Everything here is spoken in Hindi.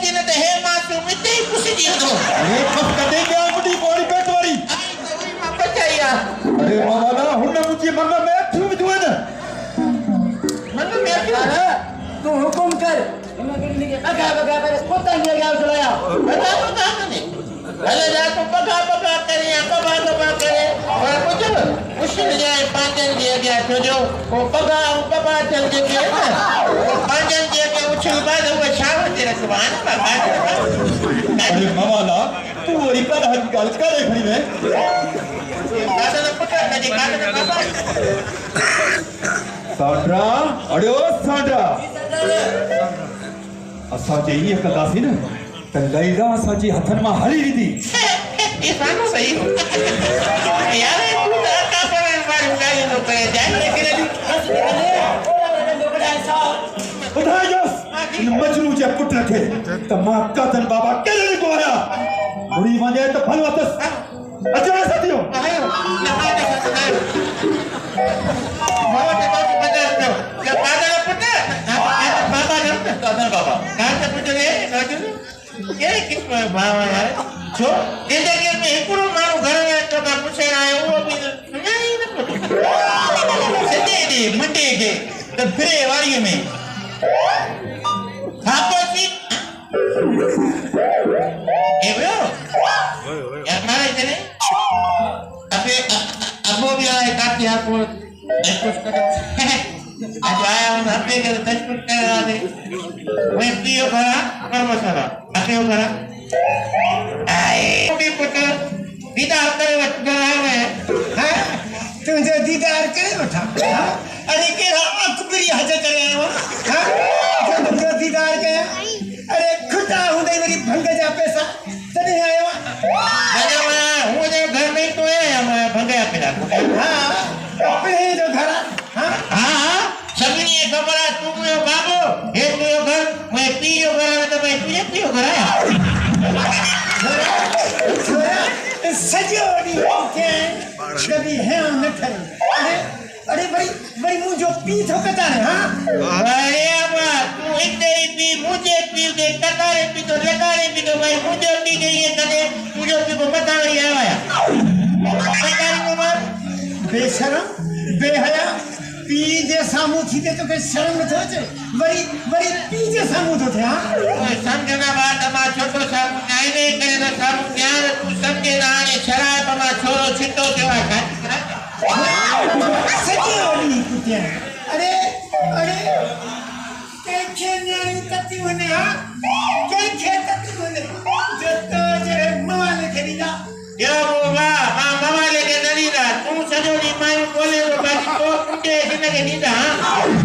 दिन ते हे मां तू मिटे पुसी दी दो अरे बस कदे क्या बुढ़ी कोड़ी पेट वाली मां बचाया अरे मावाला हुन मुझे मरना मैं क्यों भी दुआ ना मन में क्यों तू हुकुम कर अगा बगा पर कोता ले गया चलाया बता ने अरे जा तू पगा करे पगा करे और कुछ मुश्किल जाए पांचन दिया गया तो जो वो पगा चल के ना वो पांचन दिया के उछल बाद वो छाव तेरा सुभान अल्लाह अरे मावाला तू वही पर हक गल कर खड़ी में दादा ने पकड़ के काट साडरा अरे ओ साडरा असा जे ये कदासी न त लैला असा जी हथन में हली दी ये सानो सही यार तू का पर मार गाली नो करे जाए लेकिन बधाई जोस इन मजनू जे पुट रखे त मां कादन बाबा केले को आया बुरी वने त फल वातस अचा सतियो आयो बाबा के पास बजा दो क्या बाबा पुट बाबा ने कादन बाबा कहां से पूछ रहे कादन ये किस बाबा यार जो जिंदगी में एकड़ो मानो घर में तो का पूछे आए वो भी नहीं ना सदे दे मंडे के तो फिर वारी में आपसी ए ब्रो यार मारे चले अबे अबो भी आए काटी आपको कुछ कर आज आया हूं अबे के दशपुर कर रहा थे मैं पियो भरा कर मसाला आके हो भरा आए भी पुत्र दीदार करे वट में हैं तुझे दीदार करे बैठा अरे के अकबरी हज करे हो हां जो दीदार के अरे खुदा हूं दे मेरी भंग जा पैसा तने आयो अरे मैं जो घर में तो है मैं भंगे पेड़ा हां अपने जो घर हां हां सभी ने खबर है तू मेरो बाबू हे मेरो घर मैं पियो घर तो मैं तुझे पियो घर आया सजोड़ी के कभी है न करे अरे भाई मुझे पी थो कता है हां अरे अबा तू इतने पी मुझे पी दे कतारे पी तो लगारे पी तो भाई मुझे पी गई है तने मुझे पी को बता रही है आया कतारी को मार बेशरम बेहया पी जे सामू थी तो के शर्म न थोचे बड़ी पी जे सामू तो थे हां समझना बात मा छोटो सामू नहीं नहीं करे ना सामू ज्ञान तू समझे ना ने छराय पमा छोरो छिटो देवा का सजोड़ी कुतिया अरे के खेन्यानी कति होने हां के खेत होने जो तो जे मवाले खेलीदा या बाबा मामा लेके नदी दा तू सजोड़ी माई बोले वो बात तो कुटे जिंदगी नीदा हां